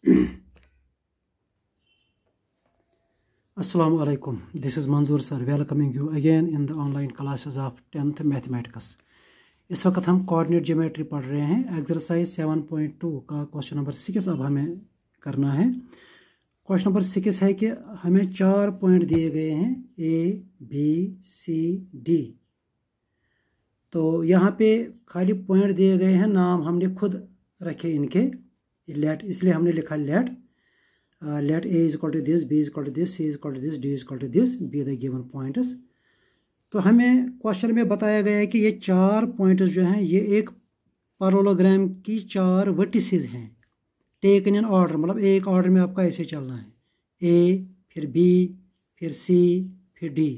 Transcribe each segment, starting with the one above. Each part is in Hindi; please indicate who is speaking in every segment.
Speaker 1: Assalamu alaikum. This is Manzoor sir welcoming you again in the online classes of 10th mathematics. इस वक्त हम कोऑर्डिनेट ज्योमेट्री पढ़ रहे हैं। एक्सरसाइज 7.2 का क्वेश्चन नंबर 6 अब हमें करना है। क्वेश्चन नंबर 6 है कि हमें 4 पॉइंट दिए गए हैं A, B, C, D। तो यहाँ पे खाली पॉइंट दिए गए हैं, नाम हमने खुद रखे इनके लेट, इसलिए हमने लिखा late A is equal to this, B is equal to this, C is equal to this, D is equal to this, be the given points। तो हमें क्वेश्चन में बताया गया है कि ये 4 पॉइंट्स जो हैं ये एक पैरेललोग्राम की 4 वर्टिसेस हैं, टेकन इन ऑर्डर, मतलब एक ऑर्डर में आपका ऐसे चलना है, A फिर B फिर C फिर D।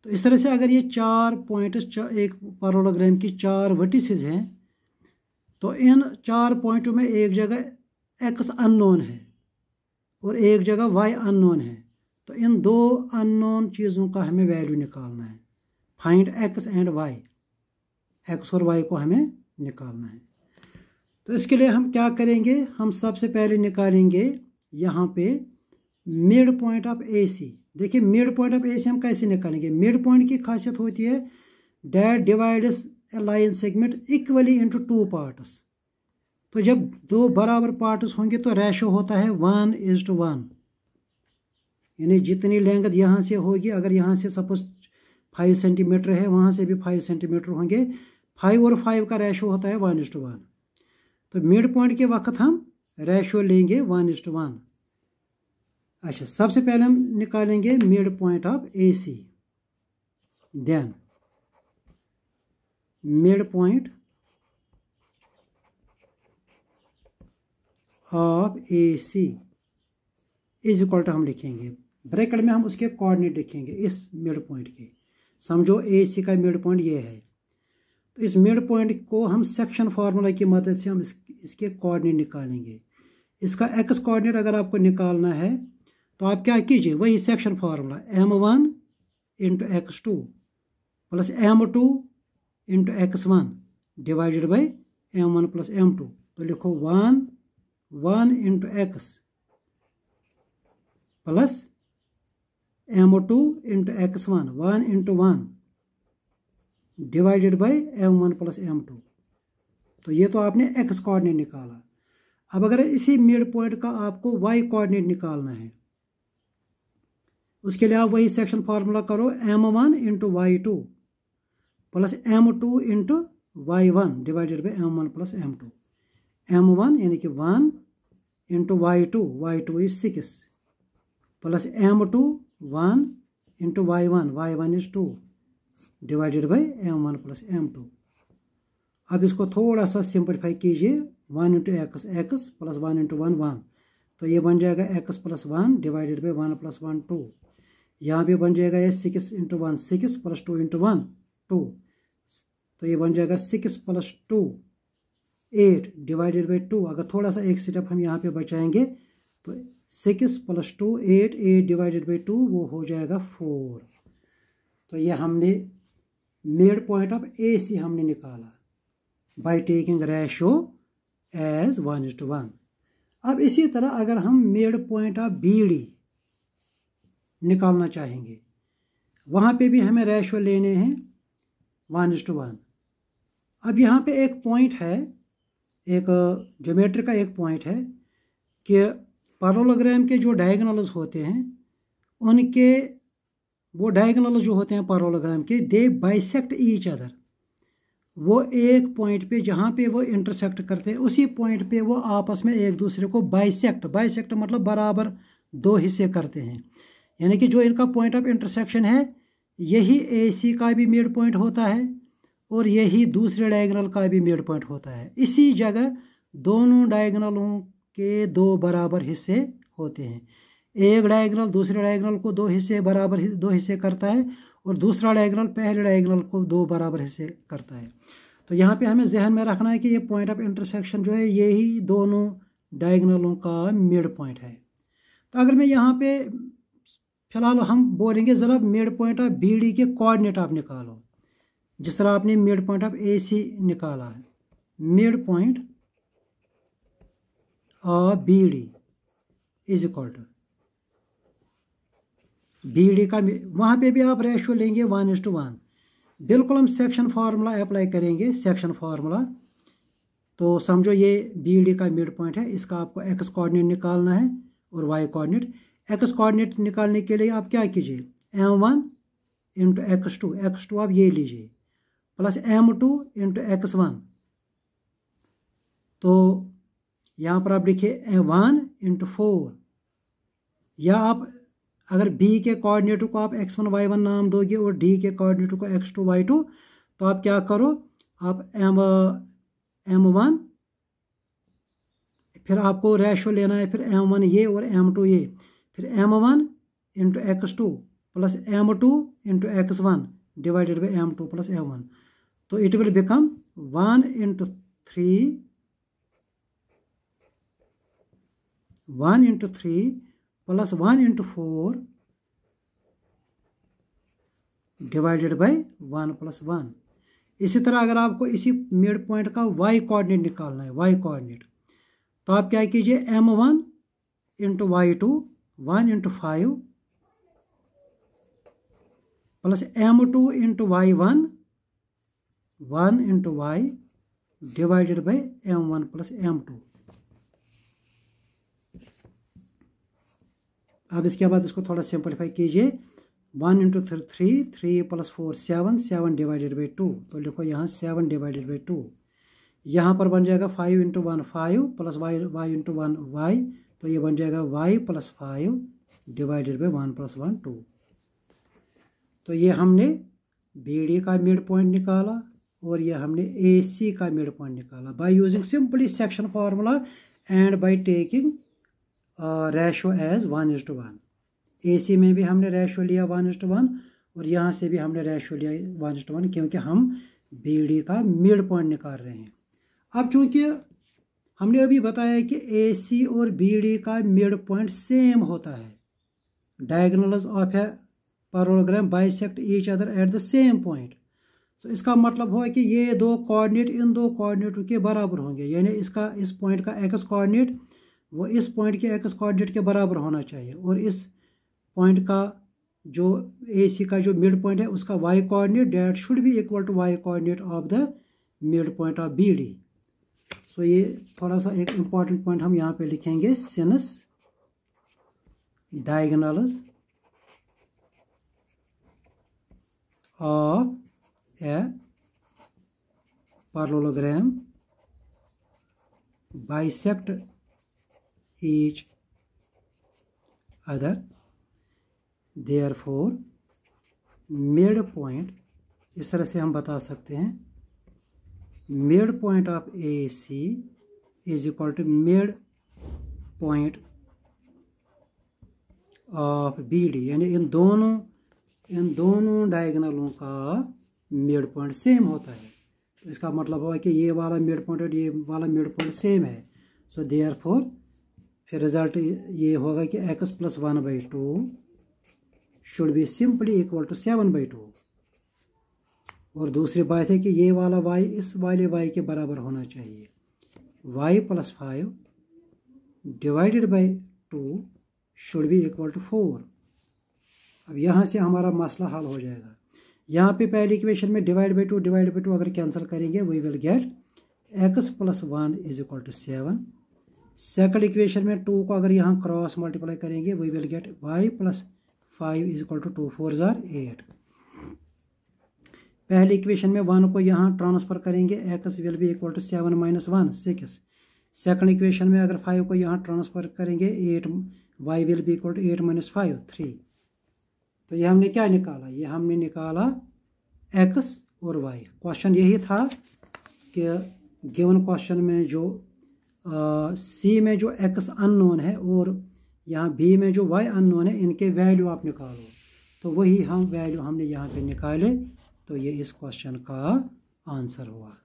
Speaker 1: तो इस तरह से अगर ये 4 पॉइंट्स एक पैरेललोग्राम की 4 वर्टिसेस हैं तो इन 4 पॉइंटों में एक जगह x अननोन है और एक जगह y अननोन है। तो इन दो अननोन चीज़ों का हमें वैल्यू निकालना है। Find x and y, x और y को हमें निकालना है। तो इसके लिए हम क्या करेंगे, हम सबसे पहले निकालेंगे यहाँ पे मिड पॉइंट ऑफ AC। देखिए मिड पॉइंट ऑफ AC हम कैसे निकालेंगे। मिड पॉइंट की खासियत होती है that divides A line segment equally into 2 parts. तो जब दो बराबर पार्ट्स होंगे तो रेशो होता है 1:1, यानी जितनी लेंथ यहाँ से होगी, अगर यहाँ से सपोज 5 सेंटीमीटर है, वहाँ से भी 5 सेंटीमीटर होंगे, 5 और 5 का रेशो होता है 1:1। तो मिड पॉइंट के वक्त हम रेशो लेंगे 1:1। अच्छा, सबसे पहले हम निकालेंगे mid point of AC, then mid point of AC is equal to हम लिखेंगे ब्रैकेट में, हम उसके कोऑर्डिनेट लिखेंगे इस मिड पॉइंट के। समझो AC का मिड पॉइंट ये है, तो इस मिड पॉइंट को हम सेक्शन फार्मूला की मदद से हम इसके कोऑर्डिनेट निकालेंगे। इसका x कोऑर्डिनेट अगर आपको निकालना है तो आप क्या कीजिए, वही section formula m1 into x2 plus m2 into x1 divided by m1 plus m2। तो लिखो 1 into x plus m2 into x1, 1 into 1 divided by m1 plus m2। तो ये तो आपने x कोऑर्डिनेट निकाला। अब अगर इसी मिड पॉइंट का आपको y कोऑर्डिनेट निकालना है, उसके लिए आप वही सेक्शन फार्मूला करो, m1 into y2 plus m2 into y1 divided by m1 plus m2। m1 यानी कि 1 into y2 is 6 plus m2 1 into y1 is 2 divided by m1 plus m2। अब इसको थोड़ा सा सिंपलीफाई कीजिए, 1 इंटू x प्लस 1 इंटू 1 तो ये बन जाएगा x plus 1 divided by 1 plus 1 2। यहाँ भी बन जाएगा ये 6 इंटू 1 6 प्लस 2 इंटू 1 2, तो ये बन जाएगा 6 प्लस 2 8 डिवाइडेड बाई 2। अगर थोड़ा सा एक स्टेप हम यहाँ पे बचाएंगे तो 6 प्लस 2 8 डिवाइडेड बाई 2 वो हो जाएगा 4। तो ये हमने मिड पॉइंट ऑफ AC हमने निकाला बाय टेकिंग रेशो एज 1:1। अब इसी तरह अगर हम मिड पॉइंट ऑफ BD निकालना चाहेंगे, वहाँ पे भी हमें रेशो लेने हैं 1:1। अब यहाँ पे एक पॉइंट है, एक ज्योमेट्री का एक पॉइंट है कि पैरेललोग्राम के जो डायगोनल्स होते हैं उनके, वो डायगोनल्स जो होते हैं पैरेललोग्राम के, दे बाइसेक्ट ईच अदर। वो एक पॉइंट पे जहाँ पे वो इंटरसेक्ट करते हैं उसी पॉइंट पे वो आपस में एक दूसरे को बाइसेक्ट मतलब बराबर 2 हिस्से करते हैं। यानी कि जो इनका पॉइंट ऑफ इंटरसेक्शन है यही AC का भी मिड पॉइंट होता है और यही दूसरे डायगोनल का भी मिड पॉइंट होता है। इसी जगह दोनों डायगोनलों के 2 बराबर हिस्से होते हैं। एक डायगोनल दूसरे डायगोनल को 2 हिस्से बराबर 2 हिस्से करता है और दूसरा डायगोनल पहले डायगोनल को 2 बराबर हिस्से करता है। तो यहाँ पे हमें जहन में रखना है कि ये पॉइंट ऑफ इंटरसेक्शन जो है यही दोनों डायगोनलों का मिड पॉइंट है। तो अगर मैं यहाँ पे फिलहाल हम बोलेंगे ज़रा मिड पॉइंट ऑफ BD के कोऑर्डिनेट आप निकालो, जिस तरह आपने मिड पॉइंट ऑफ AC निकाला है। Mid point of B D is equal to B D का, वहाँ पे भी आप रेशियो लेंगे 1:1। बिल्कुल हम सेक्शन फार्मूला अप्लाई करेंगे, सेक्शन फार्मूला। तो समझो ये बी डी का मिड पॉइंट है, इसका आपको एक्स कोऑर्डिनेट निकालना है और वाई कोऑर्डिनेट। एक्स कोऑर्डिनेट निकालने के लिए आप क्या कीजिए, m1 इंटू x2 आप ये लीजिए, प्लस m2 इंटू x1। तो यहाँ पर आप लिखिए 1 इंटू 4, या आप अगर b के कोऑर्डिनेट को आप x1 y1 नाम दोगे और d के कोऑर्डिनेट को x2 y2, तो आप क्या करो, आप m1, फिर आपको रेशो लेना है, फिर m1 ये और m2 ये, फिर m1 into x2 plus m2 into x1 divided by m2 plus m1। तो it will become 1 into 3 plus 1 into 4 divided by 1 plus 1। इसी तरह अगर आपको इसी मिड पॉइंट का y कोऑर्डिनेट निकालना है, y कोऑर्डिनेट, तो आप क्या कीजिए, m1 into y2 1 into 5 plus m2 into y1 1 into y divided by m1 plus m2। अब इसके बाद इसको थोड़ा सिंपलीफाई कीजिए, 1 इंटू 3 प्लस 4 7 डिवाइडेड बाई 2। तो लिखो यहाँ 7 डिवाइडेड बाई 2। यहाँ पर बन जाएगा 5 into 1 5 plus y into 1 y, तो ये बन जाएगा y plus 5 divided by 1 plus 1 2। तो ये हमने बी डी का मिड पॉइंट निकाला और ये हमने ए सी का मिड पॉइंट निकाला by using simply section formula and by taking ratio as 1:1। A C में भी हमने रेशो लिया 1:1 और यहाँ से भी हमने रेशो लिया 1:1, क्योंकि हम बी डी का मिड पॉइंट निकाल रहे हैं। अब चूंकि हमने अभी बताया कि ए सी और बी डी का मिड पॉइंट सेम होता है, diagonals of a parallelogram bisect each other at the same point. तो इसका मतलब हुआ कि ये दो कोऑर्डिनेट इन दो कोऑर्डिनेटों के बराबर होंगे, यानी इसका इस पॉइंट का एक्स कोऑर्डिनेट वो इस पॉइंट के एक्स कोऑर्डिनेट के बराबर होना चाहिए, और इस पॉइंट का जो ए सी का जो मिड पॉइंट है उसका Y coordinate that should be equal to Y coordinate of the mid point of B D. So ये थोड़ा सा एक इम्पॉर्टेंट पॉइंट हम यहाँ पे लिखेंगे, since diagonals of a parallelogram bisect each other, therefore mid point, इस तरह से हम बता सकते हैं, mid point of A C is equal to mid point of B D, यानी इन दोनों डायगोनलों का मिड पॉइंट सेम होता है। तो इसका मतलब हुआ कि ये वाला मिड पॉइंट और ये वाला मिड पॉइंट सेम है। सो देयरफॉर फिर रिजल्ट ये होगा कि x plus 1/2 should be simply equal to 7/2। और दूसरी बात है कि ये वाला y इस वाले y के बराबर होना चाहिए, y plus 5 divided by 2 should be equal to 4। अब यहाँ से हमारा मसला हल हो जाएगा। यहाँ पे पहली इक्वेशन में डिवाइड बाई 2 अगर कैंसिल करेंगे we will get x plus 1 is equal to 7। Second equation में 2 को अगर यहाँ क्रॉस मल्टीप्लाई करेंगे we will get y plus 5 is equal to 2 4 8। पहली इक्वेशन में 1 को यहाँ ट्रांसफर करेंगे, x will be equal to 7 minus 1 6। Second equation में अगर 5 को यहाँ ट्रांसफर करेंगे 8, y will be equal to 8 minus 5 3। तो ये हमने क्या निकाला, ये हमने निकाला x और y। क्वेश्चन यही था कि गिवन क्वेश्चन में जो सी में जो x अननोन है और यहाँ बी में जो y अननोन है, इनके वैल्यू आप निकालो। तो वही हम वैल्यू हमने यहाँ पे निकाले, तो ये इस क्वेश्चन का आंसर हुआ।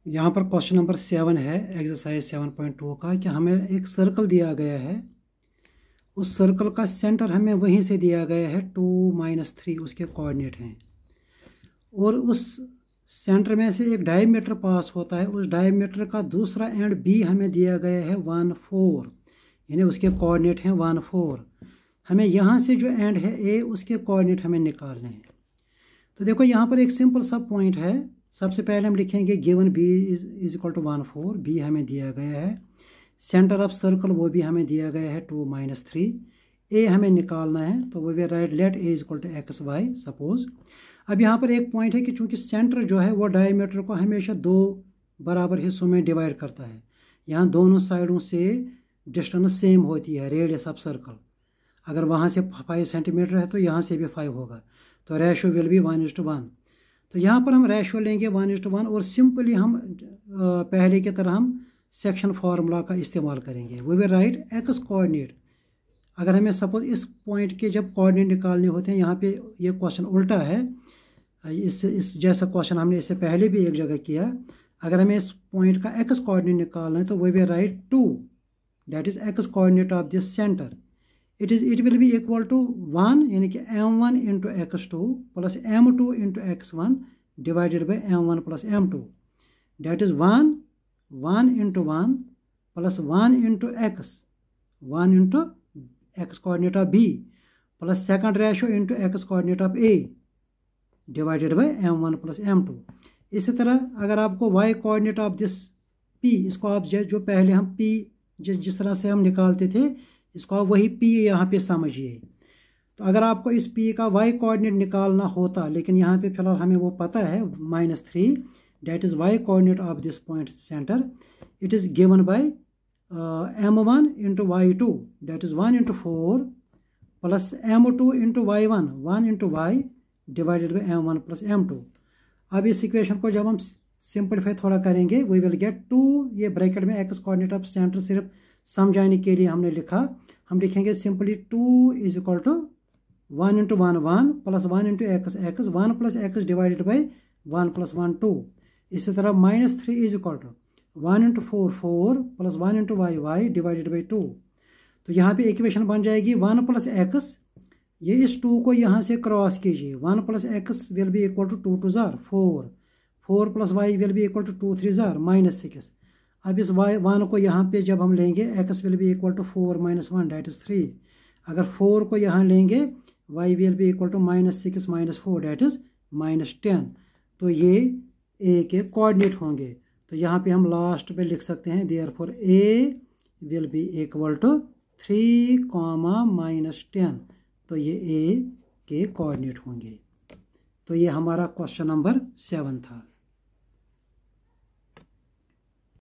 Speaker 1: यहाँ पर क्वेश्चन नंबर 7 है एक्सरसाइज 7.2 का, कि हमें एक सर्कल दिया गया है, उस सर्कल का सेंटर हमें वहीं से दिया गया है 2 - 3 उसके कोऑर्डिनेट हैं, और उस सेंटर में से एक डायमीटर पास होता है, उस डायमीटर का दूसरा एंड बी हमें दिया गया है 1 4, यानी उसके कोऑर्डिनेट हैं 1 4। हमें यहाँ से जो एंड है ए, उसके कोऑर्डिनेट हमें निकालने हैं। तो देखो यहाँ पर एक सिंपल सा पॉइंट है। सबसे पहले हम लिखेंगे given B is equal to 1 4, B हमें दिया गया है। सेंटर ऑफ सर्कल वो भी हमें दिया गया है 2 3। ए हमें निकालना है, तो वो we write let A is equal to X Y suppose. अब यहाँ पर एक पॉइंट है कि चूंकि सेंटर जो है वो डायमीटर को हमेशा 2 बराबर हिस्सों में डिवाइड करता है। यहाँ दोनों साइडों से डिस्टेंस सेम होती है, रेडियस ऑफ सर्कल। अगर वहाँ से 5 सेंटीमीटर है तो यहाँ से भी 5 होगा, तो रेशो विल बी 1:1। तो यहाँ पर हम रेशो लेंगे 1:1 और सिंपली हम पहले की तरह हम सेक्शन फार्मूला का इस्तेमाल करेंगे। वो भी राइट एक्स कोऑर्डिनेट। अगर हमें सपोज इस पॉइंट के जब कोऑर्डिनेट निकालने होते हैं, यहाँ पे ये क्वेश्चन उल्टा है, इस जैसा क्वेश्चन हमने इससे पहले भी एक जगह किया। अगर हमें इस पॉइंट का एक्स कोऑर्डिनेट निकालना है तो वो भी right 2, that is X coordinate of this centre. It will be equal to 1, यानी कि m1 into x2 plus m2 into x1 divided by m1 plus m2, that is 1 into 1 plus 1 into x, 1 into x coordinate of b plus second ratio into x coordinate of a divided by m1 plus m2। इसी तरह अगर आपको y coordinate of this p, इसको आप जो पहले हम p जिस तरह से हम निकालते थे, इसको आप वही p यहाँ पे समझिए। तो अगर आपको इस p का y कोऑर्डिनेट निकालना होता, लेकिन यहाँ पे फिलहाल हमें वो पता है -3, that is y coordinate of this point centre. It is given by m1 into y2, that is 1 into 4 plus m2 into y1, 1 into y divided by m1 plus m2। अब इस इक्वेशन को जब हम सिंपलीफाई थोड़ा करेंगे, वी विल गेट 2, ये ब्रैकेट में x कोऑर्डिनेट ऑफ सेंटर सिर्फ समझाने के लिए हमने लिखा। हम लिखेंगे simply 2 is equal to 1 into 1 1 plus 1 into X 1 plus X divided by 1 plus 1 2। इसी तरह -3 is equal to 1 into 4 4 plus 1 into y divided by 2। तो यहाँ पे इक्वेशन बन जाएगी 1 प्लस एक्स, ये इस 2 को यहाँ से क्रॉस कीजिए, 1 plus X will be equal to 2 2 जार 4, 4 plus Y will be equal to 2 3 जार -6। अब इस y1 को यहाँ पे जब हम लेंगे, x will be equal to 4 - 1 that is 3। अगर 4 को यहाँ लेंगे, y will be equal to -6 - 4 that is -10। तो ये a के कोऑर्डिनेट होंगे। तो यहाँ पे हम लास्ट पे लिख सकते हैं therefore a will be equal to 3, -10। तो ये a के कोऑर्डिनेट होंगे। तो ये हमारा क्वेश्चन नंबर 7 था।